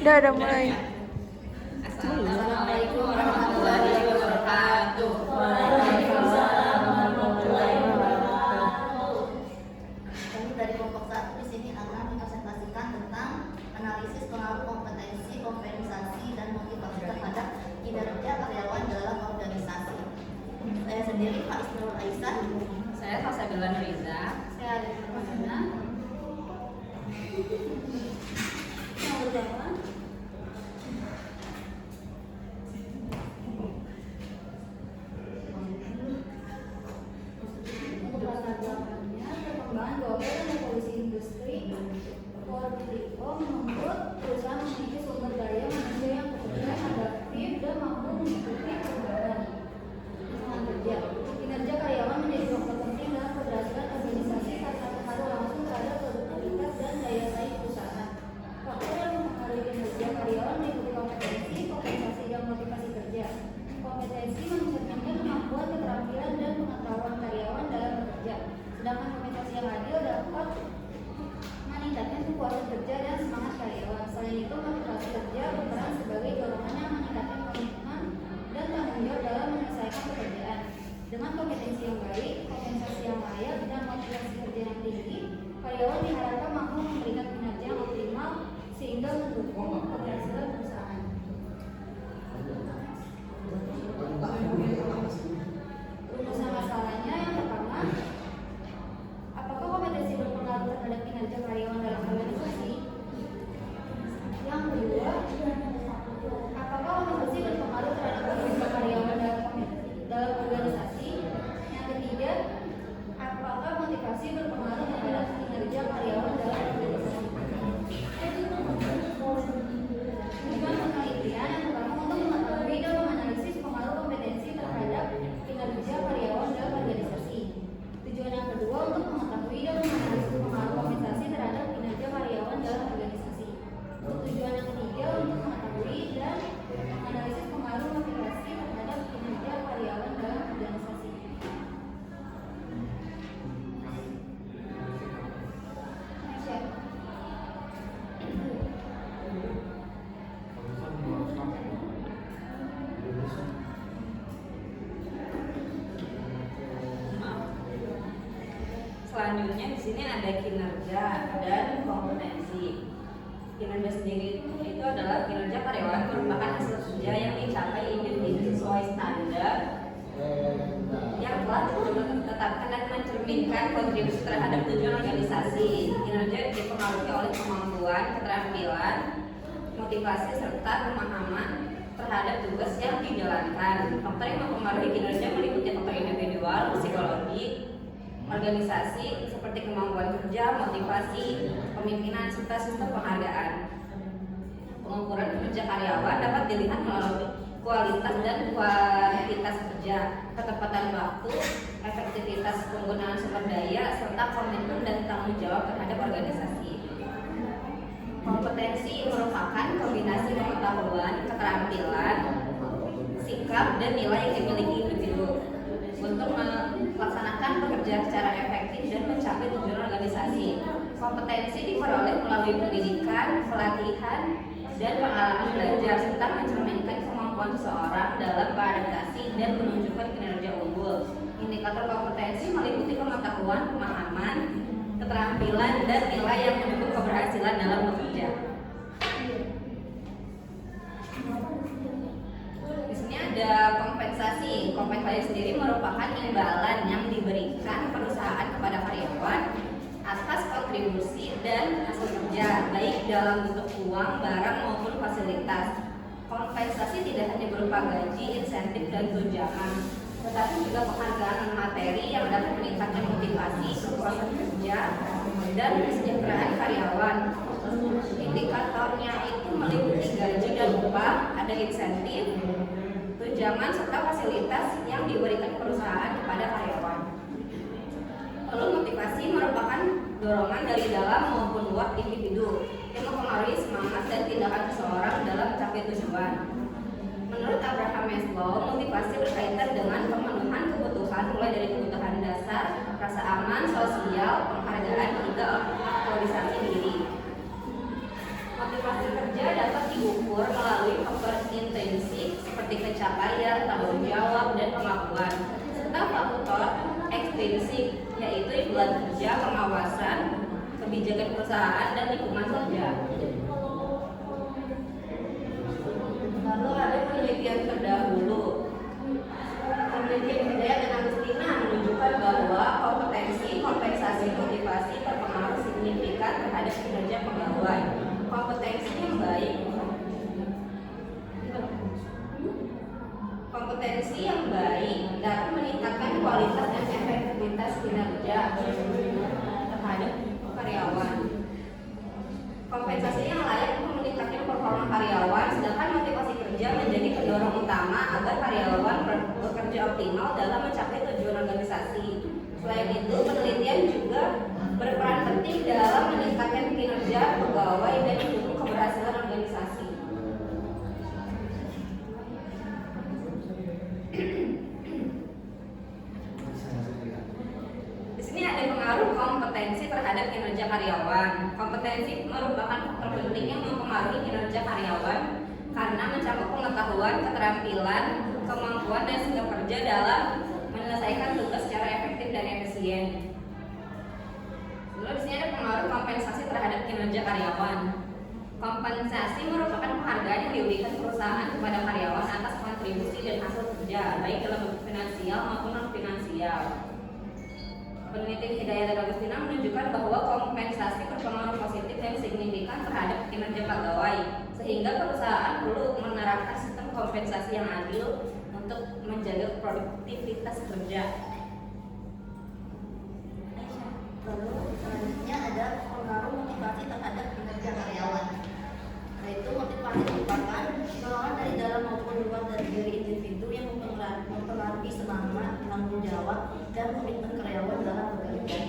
Udah mulai. Assalamualaikum warahmatullahi wabarakatuh. Kami dari kelompok 1 di sini akan mempresentasikan tentang analisis pengaruh kompetensi, kompensasi, dan motivasi terhadap kinerja karyawan dalam organisasi. Saya sendiri Pak Isnurul Aisyah. Saya Salsabila Nuriza. Saya Alif Rahmana. Yang pertama, untuk latar belakangnya, perkembangan global dan evolusi industri 4.0 membuat perusahaan memiliki sumber daya manusia yang bekerja adaptif dan mampu mengikuti perubahan lingkungan kerja. Kinerja karyawan menjadi faktor penting dalam keberhasilan organisasi karena pengaruh langsung terhadap produktivitas dan daya saing perusahaan. Faktor yang mempengaruhi kinerja karyawan meliputi kompetensi, kompensasi, dan motivasi kerja. Kompetensi mencerminkan kemampuan, keterampilan, dan pengetahuan karyawan dalam bekerja. Sedangkan kompensasi yang adil dapat meningkatkan kepuasan kerja dan semangat karyawan. Selain itu, motivasi kerja berperan sebagai dorongan yang meningkatkan komitmen dan tanggung jawab dalam menyelesaikan pekerjaan. Dengan kompetensi yang baik, kompensasi yang layak, dan motivasi kerja yang tinggi, karyawan diharapkan mampu memberikan kinerja yang optimal sehingga mendukung keberhasilan perusahaan. Rumusan masalahnya yang pertama, apakah kompetensi berpengaruh terhadap kinerja karyawan dalam organisasi? Yang kedua, apakah kompetensi berpengaruh terhadap kinerja karyawan dalam organisasi? Yang ketiga, apakah motivasi berpengaruh terhadap kinerja karyawan dalam organisasi? Tujuan penelitian yang pertama untuk mengetahui dan menganalisis pengaruh kompetensi terhadap kinerja karyawan dalam organisasi. Tujuan yang kedua untuk mengetahui dan menganalisis pengaruh kompensasi terhadap kinerja karyawan dalam organisasi. Tujuan yang ketiga untuk mengetahui dan menganalisis pengaruh motivasi terhadap kinerja karyawan dalam organisasi. Selanjutnya di sini ada kinerja dan kompetensi. Kinerja sendiri itu adalah kinerja karyawan merupakan hasil kerja yang dicapai individu sesuai standar yang telah ditetapkan dan mencerminkan kontribusi terhadap tujuan organisasi. Kinerja dipengaruhi oleh kemampuan, keterampilan, motivasi, serta pemahaman terhadap tugas yang dijalankan. Faktor yang mempengaruhi kinerja meliputi faktor individual, psikologi, organisasi seperti kemampuan kerja, motivasi, pemimpinan, serta sistem penghargaan. Pengukuran kinerja karyawan dapat dilihat melalui kualitas dan kuantitas kerja, ketepatan waktu, efektivitas penggunaan sumber daya, serta komitmen dan tanggung jawab terhadap organisasi. Kompetensi merupakan kombinasi pengetahuan, keterampilan, sikap, dan nilai yang dimiliki individu untuk melaksanakan pekerjaan secara efektif dan mencapai tujuan organisasi. Kompetensi diperoleh melalui pendidikan, pelatihan, dan pengalaman belajar serta mencerminkan kemampuan seseorang dalam beradaptasi dan menunjukkan kinerja unggul. Indikator kompetensi meliputi pengetahuan, pemahaman, keterampilan, dan nilai yang mendukung keberhasilan dalam bekerja. Di sini ada kompensasi. Kompensasi sendiri merupakan imbalan yang diberikan perusahaan kepada karyawan atas kontribusi dan hasil kerja, baik dalam bentuk uang, barang maupun fasilitas. Kompensasi tidak hanya berupa gaji, insentif, dan tunjangan, tetapi juga penghargaan materi yang dapat meningkatkan motivasi, kepuasan kerja, dan kesejahteraan karyawan. Indikatornya itu meliputi gaji dan upah, ada insentif, tunjangan, serta fasilitas yang diberikan perusahaan kepada karyawan. Lalu motivasi merupakan dorongan dari dalam maupun luar individu yang mempengaruhi semangat dan tindakan seseorang dalam mencapai tujuan. Menurut Abraham Maslow, motivasi berkaitan dengan pemenuhan kebutuhan mulai dari kebutuhan dasar, rasa aman, sosial, penghargaan, hingga aktualisasi diri. Motivasi kerja dapat terukur melalui faktor intrinsik seperti pencapaian, tanggung jawab, dan pengakuan, serta faktor ekstrinsik yaitu imbalan kerja, pengawasan, kebijakan perusahaan, dan lingkungan kerja. Lalu ada penelitian terdahulu. Penelitian Hidayat dan Agustina menunjukkan bahwa kompetensi, kompensasi, motivasi berpengaruh signifikan terhadap kinerja pegawai. Kompetensi yang baik dapat meningkatkan kualitas dan efektivitas kinerja terhadap karyawan. Kompensasi yang layak untuk meningkatkan performa karyawan, sedangkan motivasi kerja menjadi pendorong utama agar karyawan bekerja optimal dalam mencapai tujuan organisasi. Selain itu, penelitian juga berperan penting dalam meningkatkan kinerja pegawai dan mendukung keberhasilan organisasi. Di sini ada pengaruh kompetensi terhadap kinerja karyawan. Kompetensi merupakan faktor penting yang mempengaruhi kinerja karyawan karena mencakup pengetahuan, keterampilan, kemampuan, dan sikap kerja dalam menyelesaikan tugas secara efektif dan efisien. Lalu di sini ada pengaruh kompensasi terhadap kinerja karyawan. Kompensasi merupakan penghargaan yang diberikan perusahaan kepada karyawan atas kontribusi dan hasil kerja, baik dalam bentuk finansial maupun non finansial. Peneliti Hidayat dan Agustina menunjukkan bahwa kompensasi berpengaruh positif dan signifikan terhadap kinerja pegawai, sehingga perusahaan perlu menerapkan sistem kompensasi yang adil untuk menjaga produktivitas kerja. Lalu selanjutnya ada pengaruh motivasi terhadap kinerja karyawan, yaitu motivasi merupakan dorongan dari dalam maupun luar dari diri individu yang mempengaruhi semangat, tanggung jawab, dan komitmen karyawan dalam bekerja.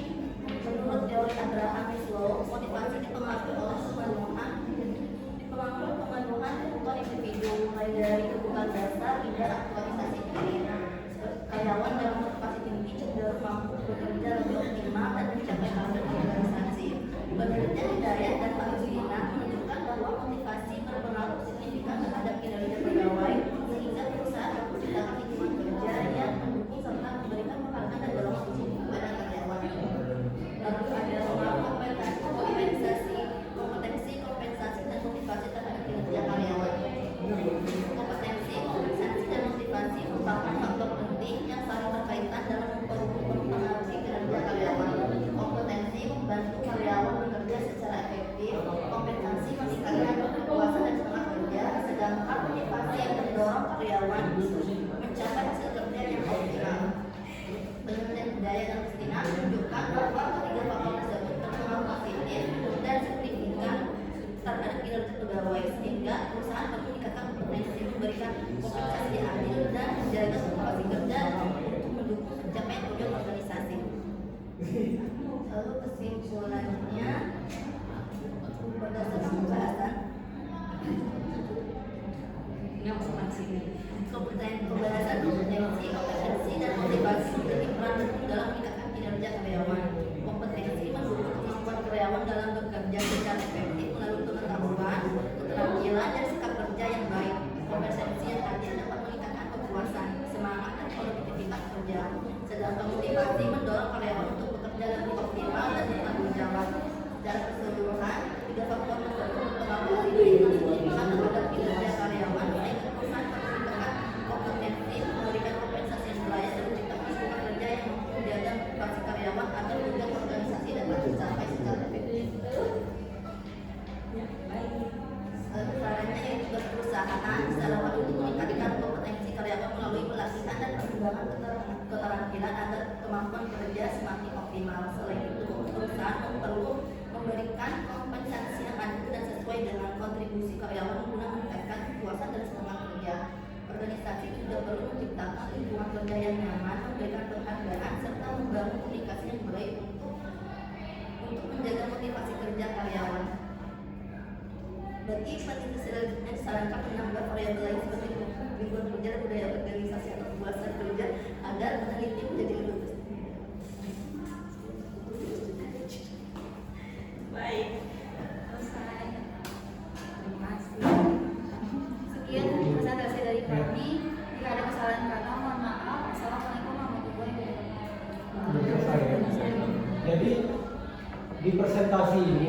Menurut teori Abraham Maslow, motivasi dipengaruhi oleh pemenuhan kebutuhan individu, mulai dari kebutuhan dasar hingga aktualisasi diri. Karyawan dalam motivasi tinggi cenderung mampu bekerja lebih optimal dan mencapai target organisasi. Penelitian Hidayat dan Agustina menunjukkan bahwa motivasi berpengaruh signifikan terhadap kinerja pegawai, sehingga perusahaan dapat menciptakan lingkungan kerja yang mendukung serta memberikan penghargaan dan dorongan positif kepada karyawan. Lalu ada pengaruh kompetensi, kompensasi, dan motivasi terhadap kinerja karyawan. Kompetensi, kompensasi, dan motivasi merupakan faktor penting yang saling berkaitan dalam mempengaruhi kinerja karyawan. Kompetensi membantu karyawan bekerja secara efektif, kompensasi meningkatkan kepuasan dan semangat kerja, sedangkan motivasi yang mendorong karyawan mencapai hasil kerja yang optimal. Penelitian Hidayat dan Agustina menunjukkan bahwa ketiga faktor tersebut berpengaruh positif dan signifikan terhadap kinerja pegawai, sehingga perusahaan perlu meningkatkan kompetensi, memberikan kompensasi yang adil, dan menjaga motivasi kerja untuk mendukung pencapaian tujuan organisasi. Lalu kesimpulannya, berdasarkan pembahasan pembahasan kompetensi, dan motivasi memiliki peran penting dalam meningkatkan kinerja karyawan. Kompetensi mendukung kemampuan karyawan dalam bekerja secara efektif melalui pengetahuan, keterampilan, dan sikap kerja yang baik. Kompensasi yang adil dapat meningkatkan kepuasan, semangat, dan produktivitas kerja. Sedangkan motivasi mendorong karyawan untuk bekerja lebih optimal dan bertanggung jawab. Secara keseluruhan, tiga faktor tersebut berpengaruh signifikan terhadap kinerja karyawan, sehingga perusahaan perlu meningkatkan kompetensi, memberikan kompensasi yang layak, dan menciptakan lingkungan kerja yang mampu menjaga motivasi karyawan agar tujuan organisasi dapat tercapai secara efektif. Caranya yaitu perusahaan secara waktu untuk meningkatkan kompetensi karyawan melalui pelatihan dan pengembangan keterampilan agar kemampuan kerja semakin optimal. Selain itu, perusahaan perlu memberikan kompensasi yang adil dan sesuai dengan kontribusi karyawan guna meningkatkan kepuasan dan semangat kerja. Organisasi juga perlu menciptakan lingkungan kerja yang nyaman, memberikan penghargaan, serta membangun komunikasi yang baik untuk menjaga motivasi kerja karyawan. Bagi peneliti selanjutnya disarankan menambah variabel lain seperti lingkungan kerja, budaya organisasi, atau kepuasan kerja agar peneliti menjadi lebih Baik, selesai. Terima kasih. Udah selesai ya. Jadi di presentasi ini